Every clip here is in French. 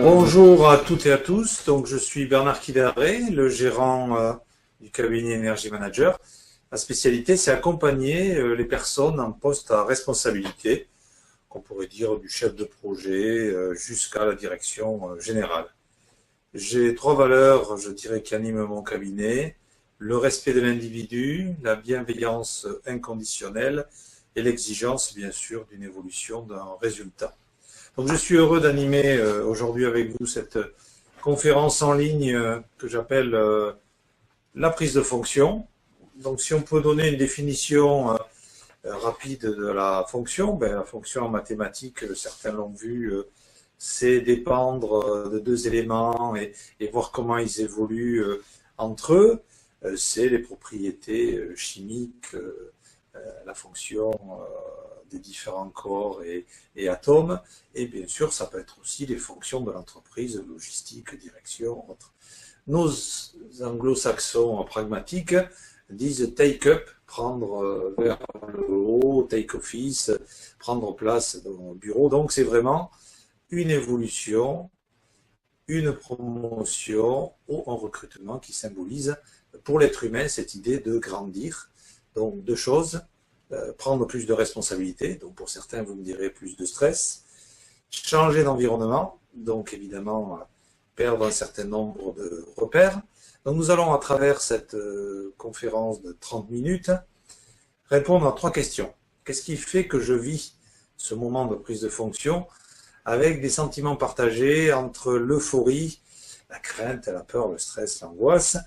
Bonjour à toutes et à tous. Donc, je suis Bernard Kidaré, le gérant du cabinet Energy Manager. Ma spécialité, c'est accompagner les personnes en poste à responsabilité, qu'on pourrait dire du chef de projet jusqu'à la direction générale. J'ai 3 valeurs, je dirais, qui animent mon cabinet: le respect de l'individu, la bienveillance inconditionnelle et l'exigence, bien sûr, d'une évolution d'un résultat. Donc, je suis heureux d'animer aujourd'hui avec vous cette conférence en ligne que j'appelle la prise de fonction. Donc, si on peut donner une définition rapide de la fonction, la fonction en mathématiques, certains l'ont vu, c'est dépendre de 2 éléments et voir comment ils évoluent entre eux. C'est les propriétés chimiques, la fonction des différents corps et atomes, et bien sûr ça peut être aussi les fonctions de l'entreprise, logistique, direction, autres. Nos anglo-saxons pragmatiques disent take up, prendre vers le haut, take office, prendre place dans le bureau. Donc c'est vraiment une évolution, une promotion ou un recrutement qui symbolise pour l'être humain cette idée de grandir. Donc 2 choses. Prendre plus de responsabilités, donc pour certains vous me direz plus de stress, changer d'environnement, donc évidemment perdre un certain nombre de repères. Donc nous allons à travers cette conférence de 30 minutes répondre à 3 questions. Qu'est-ce qui fait que je vis ce moment de prise de fonction avec des sentiments partagés entre l'euphorie, la crainte, la peur, le stress, l'angoisse?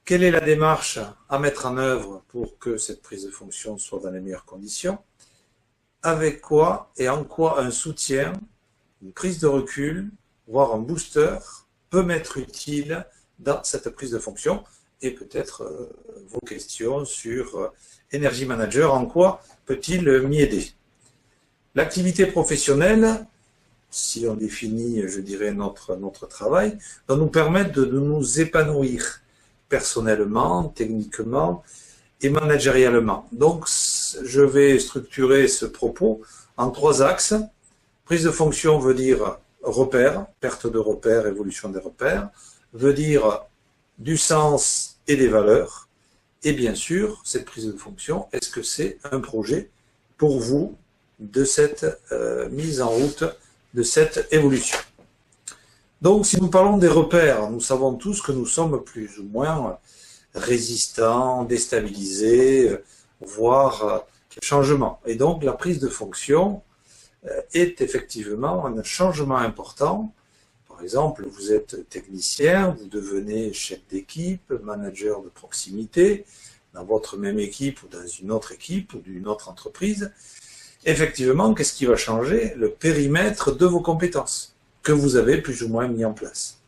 Quelle est la démarche à mettre en œuvre pour que cette prise de fonction soit dans les meilleures conditions? Avec quoi et en quoi un soutien, une prise de recul, voire un booster peut m'être utile dans cette prise de fonction? Et peut-être vos questions sur Energy Manager, en quoi peut-il m'y aider? L'activité professionnelle, si on définit, je dirais, notre travail, doit nous permettre de nous épanouir personnellement, techniquement et managérialement. Donc, je vais structurer ce propos en 3 axes. Prise de fonction veut dire repère, perte de repères, évolution des repères, veut dire du sens et des valeurs. Et bien sûr, cette prise de fonction, est-ce que c'est un projet pour vous de cette mise en route, de cette évolution? Donc, si nous parlons des repères, nous savons tous que nous sommes plus ou moins résistants, déstabilisés, voire changements. Et donc, la prise de fonction est effectivement un changement important. Par exemple, vous êtes technicien, vous devenez chef d'équipe, manager de proximité, dans votre même équipe ou dans une autre équipe ou d'une autre entreprise. Effectivement, qu'est-ce qui va changer? Le périmètre de vos compétences que vous avez plus ou moins mis en place.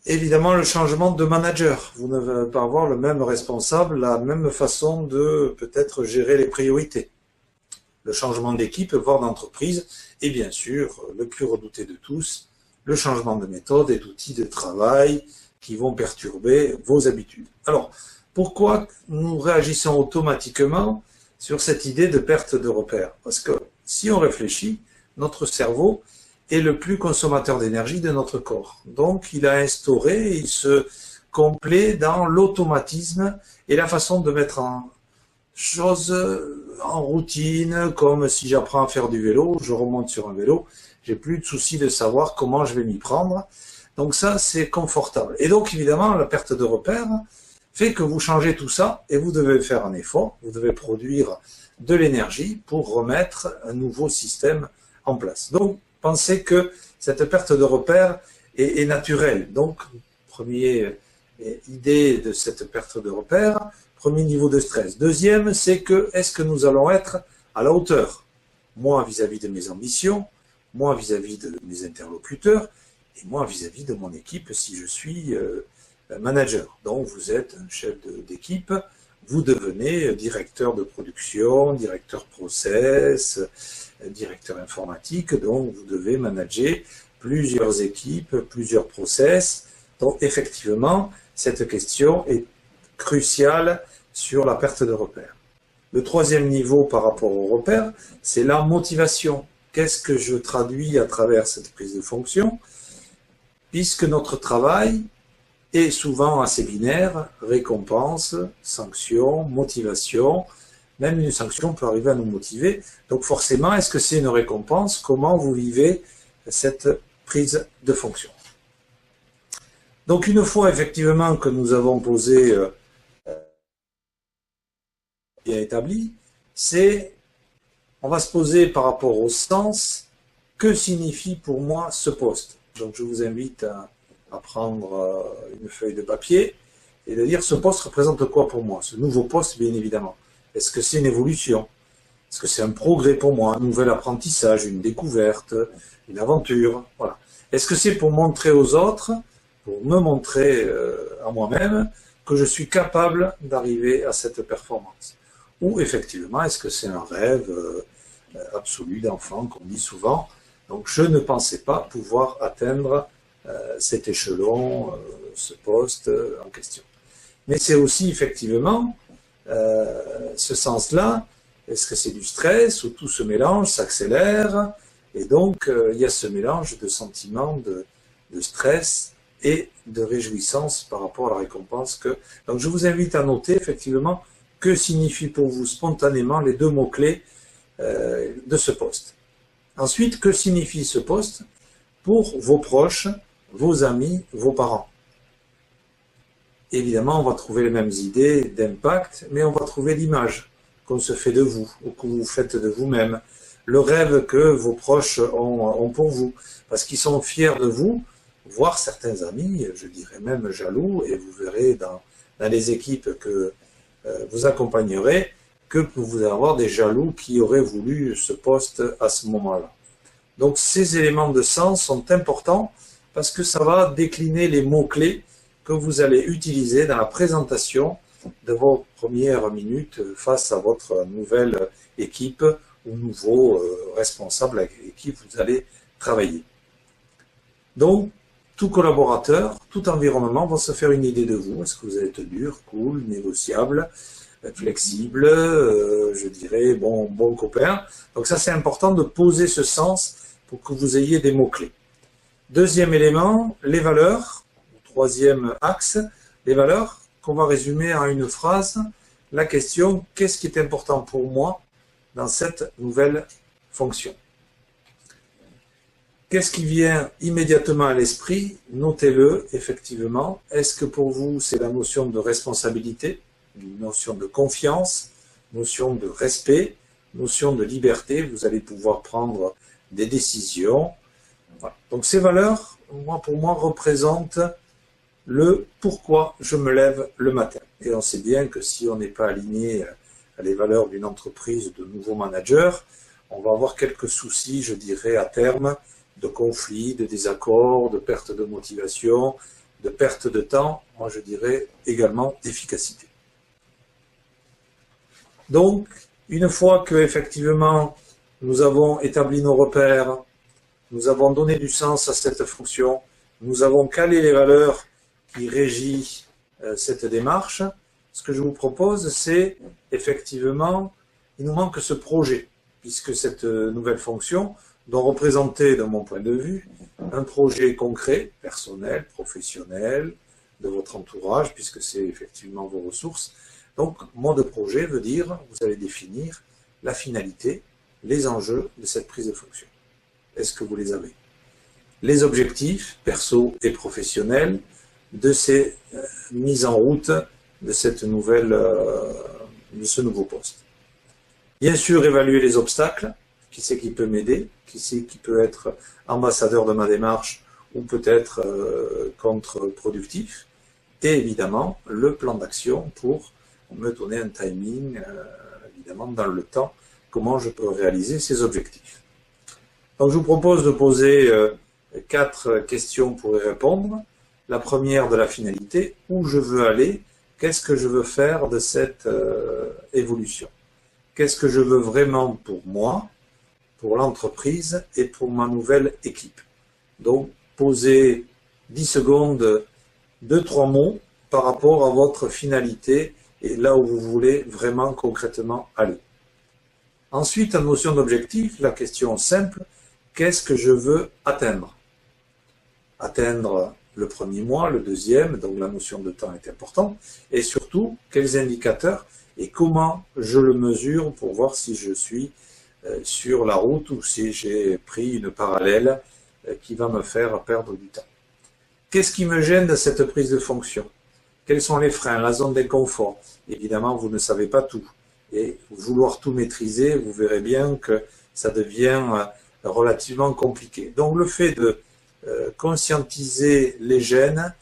Évidemment, le changement de manager. Vous ne allez pas avoir le même responsable, la même façon de peut-être gérer les priorités. Le changement d'équipe, voire d'entreprise, et bien sûr, le plus redouté de tous, le changement de méthode et d'outils de travail qui vont perturber vos habitudes. Alors, pourquoi nous réagissons automatiquement sur cette idée de perte de repères? Parce que si on réfléchit, notre cerveau est le plus consommateur d'énergie de notre corps. Donc, il a instauré, il se complaît dans l'automatisme et la façon de mettre en choses en routine, comme si j'apprends à faire du vélo, je remonte sur un vélo, j'ai plus de souci de savoir comment je vais m'y prendre. Donc ça, c'est confortable. Et donc, évidemment, la perte de repères fait que vous changez tout ça et vous devez faire un effort, vous devez produire de l'énergie pour remettre un nouveau système en place. Donc, pensez que cette perte de repères est naturelle. Donc, première idée de cette perte de repères, premier niveau de stress. Deuxième, c'est que est-ce que nous allons être à la hauteur? Moi vis-à-vis de mes ambitions, moi vis-à-vis de mes interlocuteurs, et moi vis-à-vis de mon équipe si je suis manager. Donc, vous êtes un chef d'équipe, vous devenez directeur de production, directeur process, directeur informatique, donc vous devez manager plusieurs équipes, plusieurs process. Donc effectivement, cette question est cruciale sur la perte de repères. Le 3e niveau par rapport aux repères, c'est la motivation. qu'est-ce que je traduis à travers cette prise de fonction, puisque notre travail est souvent assez binaire, récompense, sanction, motivation. Même une sanction peut arriver à nous motiver. Donc forcément, est-ce que c'est une récompense? Comment vous vivez cette prise de fonction? Donc une fois effectivement que nous avons posé bien établi, on va se poser par rapport au sens, que signifie pour moi ce poste? Donc je vous invite à prendre une feuille de papier et de dire ce poste représente quoi pour moi? Ce nouveau poste, bien évidemment. Est-ce que c'est une évolution? Est-ce que c'est un progrès pour moi? Un nouvel apprentissage, une découverte, une aventure? Voilà. Est-ce que c'est pour montrer aux autres, pour me montrer à moi-même que je suis capable d'arriver à cette performance? Ou effectivement, est-ce que c'est un rêve absolu d'enfant qu'on dit souvent? Donc je ne pensais pas pouvoir atteindre cet échelon, ce poste en question. Mais c'est aussi effectivement ce sens-là, est-ce que c'est du stress où tout se mélange, s'accélère, et donc il y a ce mélange de sentiments de stress et de réjouissance par rapport à la récompense que... Donc je vous invite à noter effectivement que signifient pour vous spontanément les deux mots-clés de ce poste. Ensuite, que signifie ce poste pour vos proches, vos amis, vos parents? Évidemment, on va trouver les mêmes idées d'impact, mais on va trouver l'image qu'on se fait de vous, ou que vous faites de vous-même, le rêve que vos proches ont pour vous, parce qu'ils sont fiers de vous, voire certains amis, je dirais même jaloux, et vous verrez dans les équipes que vous accompagnerez, que vous allez avoir des jaloux qui auraient voulu ce poste à ce moment-là. Donc ces éléments de sens sont importants parce que ça va décliner les mots-clés que vous allez utiliser dans la présentation de vos premières minutes face à votre nouvelle équipe ou nouveau responsable avec qui vous allez travailler. Donc, tout collaborateur, tout environnement va se faire une idée de vous. Est-ce que vous êtes dur, cool, négociable, flexible, je dirais bon copain. Donc ça, c'est important de poser ce sens pour que vous ayez des mots-clés. Deuxième élément, les valeurs. Troisième axe, les valeurs qu'on va résumer en une phrase. La question, qu'est-ce qui est important pour moi dans cette nouvelle fonction? Qu'est-ce qui vient immédiatement à l'esprit? Notez-le, effectivement. Est-ce que pour vous, c'est la notion de responsabilité, une notion de confiance, notion de respect, notion de liberté? Vous allez pouvoir prendre des décisions. Voilà. Donc ces valeurs, pour moi, représentent le pourquoi je me lève le matin. Et on sait bien que si on n'est pas aligné à les valeurs d'une entreprise, de nouveaux managers, on va avoir quelques soucis, je dirais, à terme, de conflits, de désaccords, de perte de motivation, de perte de temps, moi je dirais également d'efficacité. Donc, une fois que effectivement nous avons établi nos repères, nous avons donné du sens à cette fonction, nous avons calé les valeurs qui régit cette démarche, ce que je vous propose, c'est effectivement, il nous manque ce projet, puisque cette nouvelle fonction doit représenter, de mon point de vue, un projet concret, personnel, professionnel, de votre entourage, puisque c'est effectivement vos ressources. Donc, mode projet veut dire, vous allez définir la finalité, les enjeux de cette prise de fonction. Est-ce que vous les avez? Les objectifs, perso et professionnels, de ces mises en route de cette nouvelle, de ce nouveau poste. Bien sûr, évaluer les obstacles. Qui c'est qui peut m'aider? Qui c'est qui peut être ambassadeur de ma démarche ou peut-être contre-productif? Et évidemment, le plan d'action pour me donner un timing, évidemment, dans le temps, comment je peux réaliser ces objectifs. Donc, je vous propose de poser 4 questions pour y répondre. La première de la finalité, où je veux aller, qu'est-ce que je veux faire de cette évolution? Qu'est-ce que je veux vraiment pour moi, pour l'entreprise et pour ma nouvelle équipe? Donc, posez 10 secondes, 2-3 mots par rapport à votre finalité et là où vous voulez vraiment concrètement aller. Ensuite, en notion d'objectif, la question simple, qu'est-ce que je veux atteindre? Atteindre le premier mois, le deuxième, donc la notion de temps est importante, et surtout, quels indicateurs et comment je le mesure pour voir si je suis sur la route ou si j'ai pris une parallèle qui va me faire perdre du temps. Qu'est-ce qui me gêne de cette prise de fonction? Quels sont les freins, la zone d'inconfort? Évidemment, vous ne savez pas tout. Et vouloir tout maîtriser, vous verrez bien que ça devient relativement compliqué. Donc le fait de conscientiser les gênes,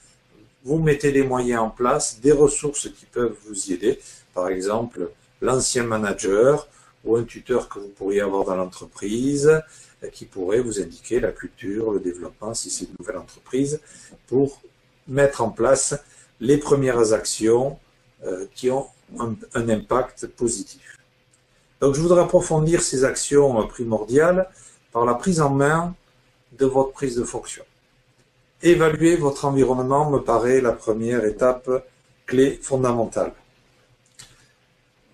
vous mettez les moyens en place, des ressources qui peuvent vous y aider. Par exemple, l'ancien manager ou un tuteur que vous pourriez avoir dans l'entreprise qui pourrait vous indiquer la culture, le développement, si c'est une nouvelle entreprise, pour mettre en place les premières actions qui ont un impact positif. Donc je voudrais approfondir ces actions primordiales par la prise en main de votre prise de fonction. Évaluer votre environnement me paraît la première étape clé fondamentale.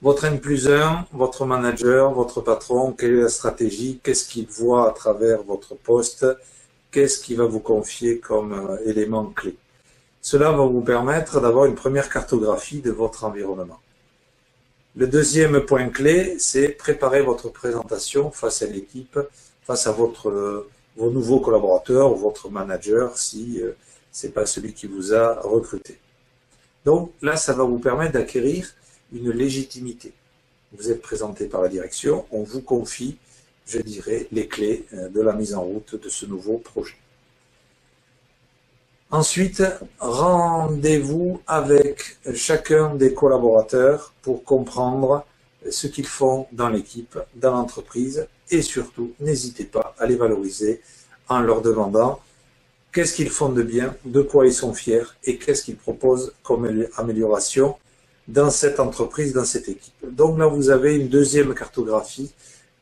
Votre N+1, votre manager, votre patron, quelle est la stratégie, qu'est-ce qu'il voit à travers votre poste, qu'est-ce qu'il va vous confier comme élément clé. Cela va vous permettre d'avoir une première cartographie de votre environnement. Le deuxième point clé, c'est préparer votre présentation face à l'équipe, face à vos nouveaux collaborateurs ou votre manager si ce n'est pas celui qui vous a recruté. Donc là, ça va vous permettre d'acquérir une légitimité. Vous êtes présenté par la direction, on vous confie, je dirais, les clés de la mise en route de ce nouveau projet. Ensuite, rendez-vous avec chacun des collaborateurs pour comprendre ce qu'ils font dans l'équipe, dans l'entreprise, et surtout, n'hésitez pas à les valoriser en leur demandant qu'est-ce qu'ils font de bien, de quoi ils sont fiers et qu'est-ce qu'ils proposent comme amélioration dans cette entreprise, dans cette équipe. Donc là, vous avez une deuxième cartographie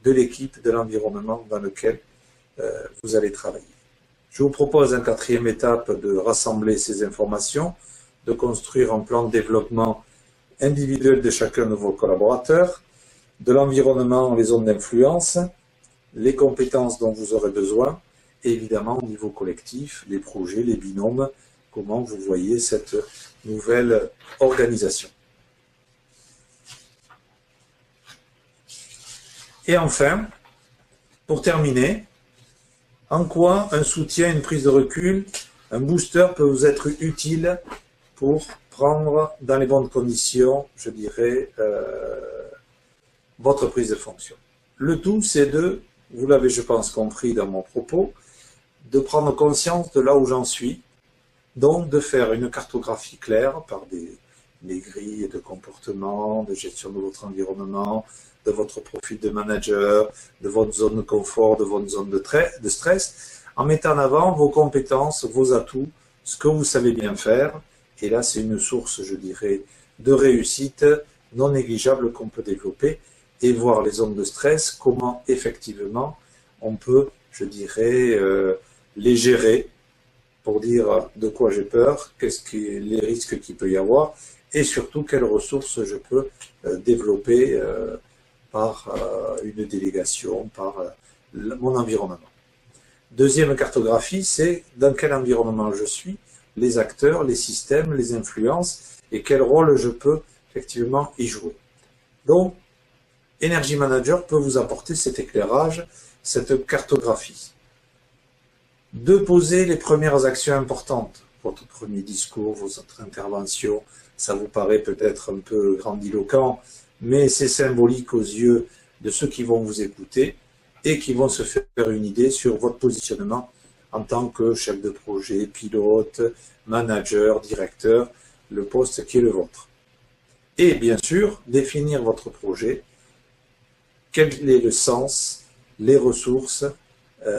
de l'équipe, de l'environnement dans lequel vous allez travailler. Je vous propose en quatrième étape de rassembler ces informations, de construire un plan de développement individuel de chacun de vos collaborateurs, de l'environnement, les zones d'influence, les compétences dont vous aurez besoin, et évidemment au niveau collectif, les projets, les binômes, comment vous voyez cette nouvelle organisation. Et enfin, pour terminer, en quoi un soutien, une prise de recul, un booster peut vous être utile pour prendre dans les bonnes conditions, je dirais, votre prise de fonction. Le tout, c'est de, vous l'avez je pense compris dans mon propos, de prendre conscience de là où j'en suis, donc de faire une cartographie claire par des grilles de comportement, de gestion de votre environnement, de votre profil de manager, de votre zone de confort, de votre zone de stress, en mettant en avant vos compétences, vos atouts, ce que vous savez bien faire. Et là, c'est une source, je dirais, de réussite non négligeable qu'on peut développer et voir les zones de stress, comment effectivement on peut, je dirais, les gérer pour dire de quoi j'ai peur, les risques qu'il peut y avoir et surtout quelles ressources je peux développer par une délégation, par mon environnement. Deuxième cartographie, c'est dans quel environnement je suis, les acteurs, les systèmes, les influences et quel rôle je peux effectivement y jouer. Donc, Energy Manager peut vous apporter cet éclairage, cette cartographie. De poser les premières actions importantes. Votre premier discours, votre intervention, ça vous paraît peut-être un peu grandiloquent, mais c'est symbolique aux yeux de ceux qui vont vous écouter et qui vont se faire une idée sur votre positionnement en tant que chef de projet, pilote, manager, directeur, le poste qui est le vôtre. Et bien sûr, définir votre projet, quel est le sens, les ressources,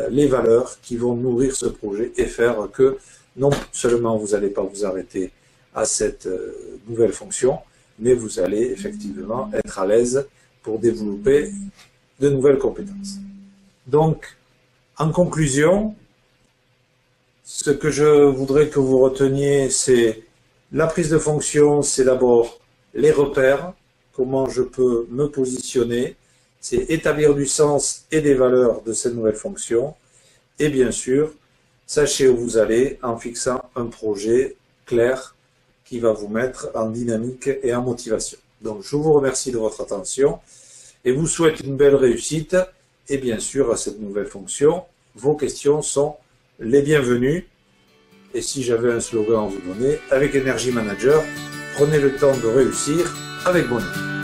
les valeurs qui vont nourrir ce projet et faire que non seulement vous n'allez pas vous arrêter à cette nouvelle fonction, mais vous allez effectivement être à l'aise pour développer de nouvelles compétences. Donc, en conclusion, ce que je voudrais que vous reteniez, c'est la prise de fonction, c'est d'abord les repères, comment je peux me positionner, c'est établir du sens et des valeurs de cette nouvelle fonction. Et bien sûr, sachez où vous allez en fixant un projet clair qui va vous mettre en dynamique et en motivation. Donc, je vous remercie de votre attention et vous souhaite une belle réussite. Et bien sûr, à cette nouvelle fonction, vos questions sont les bienvenues. Et si j'avais un slogan à vous donner, avec Energy Manager, prenez le temps de réussir avec bonheur.